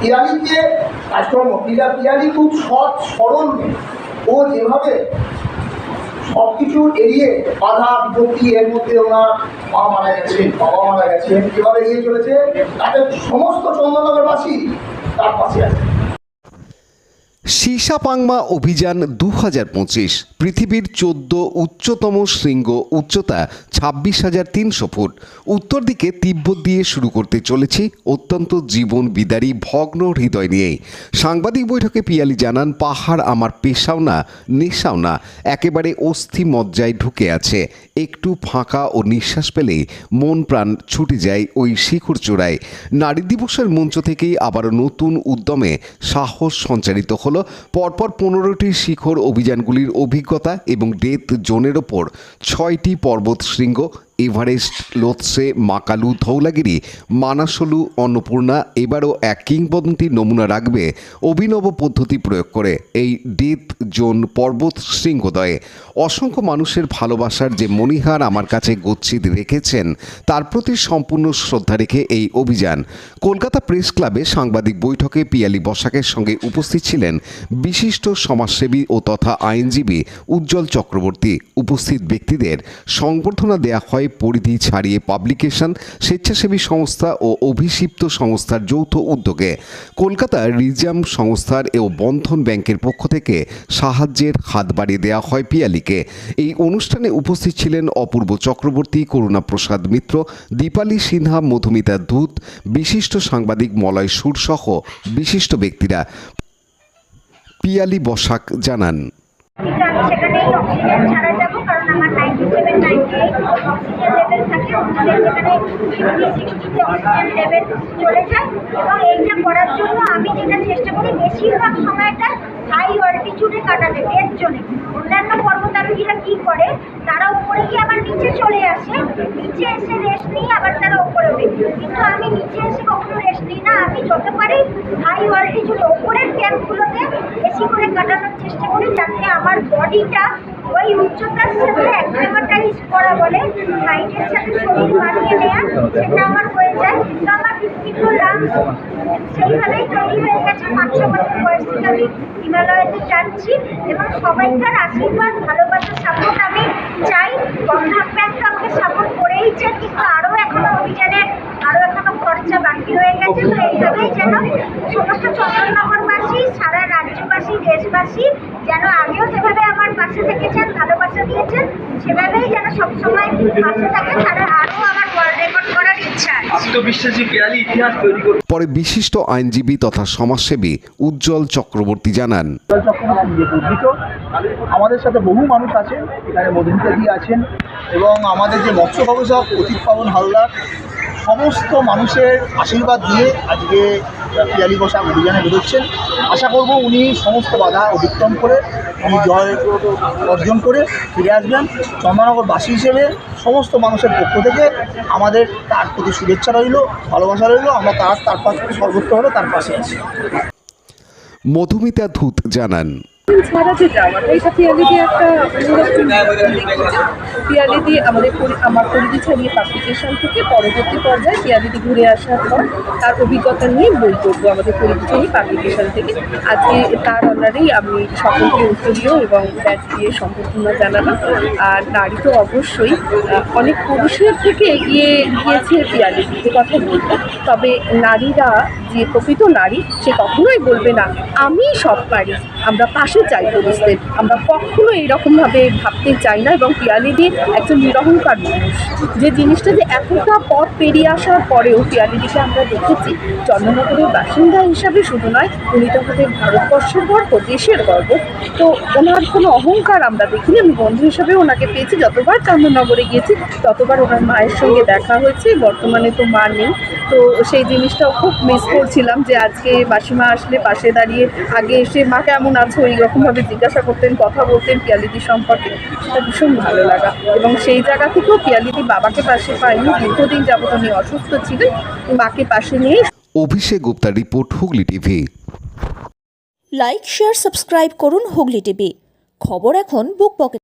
পিয়ালির যে কাজকর্ম, পিয়ালি খুব সৎ সরল মেয়ে। ও যেভাবে সব কিছু এড়িয়ে বাধা বিপত্তি, এর মধ্যে ওনার মা মারা গেছেন, বাবা মারা গেছেন, যেভাবে এগিয়ে চলেছে, তাদের সমস্ত চন্দননগরবাসী তার পাশে আছে। সীসাপাংমা অভিযান 2025 পৃথিবীর 14 উচ্চতম শৃঙ্গ, উচ্চতা 26,300 ফুট। উত্তর দিকে তিব্বত দিয়ে শুরু করতে চলেছি অত্যন্ত জীবন বিদারী ভগ্ন হৃদয় নিয়েই। সাংবাদিক বৈঠকে পিয়ালি জানান, পাহাড় আমার পেশাও না, নেশাও না, একেবারে অস্থি মজ্জায় ঢুকে আছে। একটু ফাঁকা ও নিঃশ্বাস পেলেই মন প্রাণ ছুটে যায় ওই শিখর চূড়ায়। নারী দিবসের মঞ্চ থেকেই আবারও নতুন উদ্যমে সাহস সঞ্চারিত হলো। পরপর 15টি শিখর অভিযানগুলির অভিজ্ঞতা এবং ডেথ জোনের ওপর 6টি পর্বত শৃঙ্গ, এভারেস্ট, লোৎসে, মাকালু, ধৌলাগিরি, মানাসলু, অন্নপূর্ণা এবারও এক কিংবদন্তির নমুনা রাখবে অভিনব পদ্ধতি প্রয়োগ করে এই ডেথ জোন পর্বত শৃঙ্গদয়ে। অসংখ্য মানুষের ভালোবাসার যে মণিহার আমার কাছে গচ্ছিত রেখেছেন, তার প্রতি সম্পূর্ণ শ্রদ্ধা রেখে এই অভিযান। কলকাতা প্রেস ক্লাবে সাংবাদিক বৈঠকে পিয়ালি বসাকের সঙ্গে উপস্থিত ছিলেন বিশিষ্ট সমাজসেবী ও তথা আইনজীবী উজ্জ্বল চক্রবর্তী। উপস্থিত ব্যক্তিদের সংবর্ধনা দেয়া হয় পরিধি ছাড়িয়ে পাবলিকেশন, স্বেচ্ছাসেবী সংস্থা ও অভিষিপ্ত সংস্থার যৌথ উদ্যোগে। কলকাতা রিজাম সংস্থার ও বন্ধন ব্যাংকের পক্ষ থেকে সাহায্যের হাত বাড়িয়ে দেওয়া হয় পিয়ালিকে। এই অনুষ্ঠানে উপস্থিত ছিলেন অপূর্ব চক্রবর্তী, করুণা প্রসাদ মিত্র, দীপালি সিনহা, মধুমিতা ধূত, বিশিষ্ট সাংবাদিক মলয় সুর সহ বিশিষ্ট ব্যক্তিরা। পিয়ালি বসাক জানান, সেখানেই অক্সিজেন ছাড়া যাবো, কারণ আমার 97-98 অক্সিজেন লেভেল থাকে, ওনাদের সেখানে 50-60 অক্সিজেন লেভেল চলে যায়। এবং এইটা করার জন্য আমি যেটা চেষ্টা করি বেশিরভাগ সময়টা হাই অল্টিটিউডে কাটাতে, ডেথ জোনে। অন্যান্য পর্বতারোহীরা কী করে, তারা উপরে গিয়ে আবার নিচে চলে আসে, নিচে এসে রেস্ট নিয়ে আবার তারা উপরে ওঠে, কিন্তু আমি নিচে এসে কখনো রেস্ট নিই না। আমি যত পারি হাই অল্টিটিউডে ওপরের ক্যাম্পগুলোতে বেশি করে কাটানোর চেষ্টা করি, যাতে আমার বডিটা ওই উচ্চতার সাথে অ্যাক্লিমেটাইজ করা বলে, হাইটের সাথে শরীর মানিয়ে নেওয়া, সেটা আমার হয়ে যায়। তো আমার বিভিন্ন লাংস সেইভাবেই তৈরি হয়ে গেছে। 5-6 বছর বয়স থেকে আমি হিমালয়াতে যাচ্ছি এবং সবাইকার আশীর্বাদ, ভালোবাসা, সাপোর্ট আমি চাই। বন্ধন ব্যাংক আমাকে সাপোর্ট করেইছে, কিন্তু আরও এখনো অভিযানের আরও এখনো খরচা বাকি রয়ে গেছে। তো এইভাবেই যেন সমস্ত চন্দননগরবাসী, সারা রাজ্যবাসী, দেশবাসী যেন আগেও যেভাবে আমার পাশে থেকেছেন, ভালোবাসা দিয়েছেন, সেভাবেই যেন সবসময় পাশে থাকে। তারা আরও আমার ওয়ার্ল্ড রেকর্ড করার ইচ্ছা আছে। আত্মবিশ্বাসী পিয়ালি ইতিহাস তৈরি করবে। পরে বিশিষ্ট আইনজীবী তথা সমাজসেবী উজ্জ্বল চক্রবর্তী জানান, আমাদের সাথে বহু মানুষ আছেন, এখানে মধুমিতাদি আছেন এবং আমাদের যে মৎস্য গবেষক অতীত পাবন হালদার, সমস্ত মানুষের আশীর্বাদ দিয়ে আজকে পিয়ালি বসাক অভিযানে বেরোচ্ছেন। আশা করব উনি সমস্ত বাধা অতিক্রম করে উনি জয় অর্জন করে ফিরে আসবেন। চন্দননগরবাসী হিসেবে সমস্ত মানুষের পক্ষ থেকে আমাদের তার প্রতি শুভেচ্ছা রইল, ভালোবাসা রইল। আমরা তার পাশে সর্বোচ্চভাবে তার পাশে আছি। মধুমিতা ধূত জানান, ছাড়া যে যাওয়াটা, এটা পিয়ালিদি একটা পিয়ালিদি আমার পরিধি ছাড়িয়ে পাবলিকেশন থেকে পরবর্তী পর্যায়ে পিয়ালিদি ঘুরে আসার পর তার অভিজ্ঞতা নিয়ে বই করবো আমাদের পরিধি ছাড়িয়ে পাবলিকেশন থেকে। আজকে তার অনারেই আমি সকলকে উত্তরীয় এবং ব্যাচ দিয়ে সম্বর্ধনা জানালাম। আর নারী তো অবশ্যই অনেক পুরুষের থেকে এগিয়ে গিয়েছে পিয়ালিদি, যে কথা বলবো। তবে নারীরা যে প্রকৃত নারী, সে কখনোই বলবে না আমি সব পারি, আমরা পাশে চাই পুরুষদের, আমরা কখনো এইরকমভাবে ভাবতে চাই না। এবং পিয়ালিদি একজন নিরহংকার মানুষ, যে জিনিসটা যে এতটা পথ পেরিয়ে আসার পরেও পিয়ালিদিকে আমরা দেখেছি চন্দননগরের বাসিন্দা হিসাবে শুধু নয়, উনি তো আমাদের ভারতবর্ষের গর্ব, দেশের গর্ব। তো ওনার কোনো অহংকার আমরা দেখিনি। আমি বন্ধু হিসাবে ওনাকে পেয়েছি, যতবার চন্দননগরে গিয়েছি ততবার ওনার মায়ের সঙ্গে দেখা হয়েছে। বর্তমানে তো মা নেই, তো সেই জিনিসটাও খুব মিস করছিলাম, যে আজকে মাসিমা আসলে পাশে দাঁড়িয়ে আগে এসে মা কেমন আছো এইরকমভাবে জিজ্ঞাসা করতেন, কথা বলতেন পিয়ালিদি সম্পর্কে। সেটা ভীষণ ভালো লাগা। এবং সেই জায়গা থেকেও পিয়ালিদি বাবাকে পাশে পায়নি, দীর্ঘদিন যাবত উনি অসুস্থ ছিলেন, মাকে পাশে নিয়ে। অভিষেক গুপ্তার report, Hooghly TV. Like, share, subscribe করুন হুগলি টিভি। খবর এখন বুক পকেটে।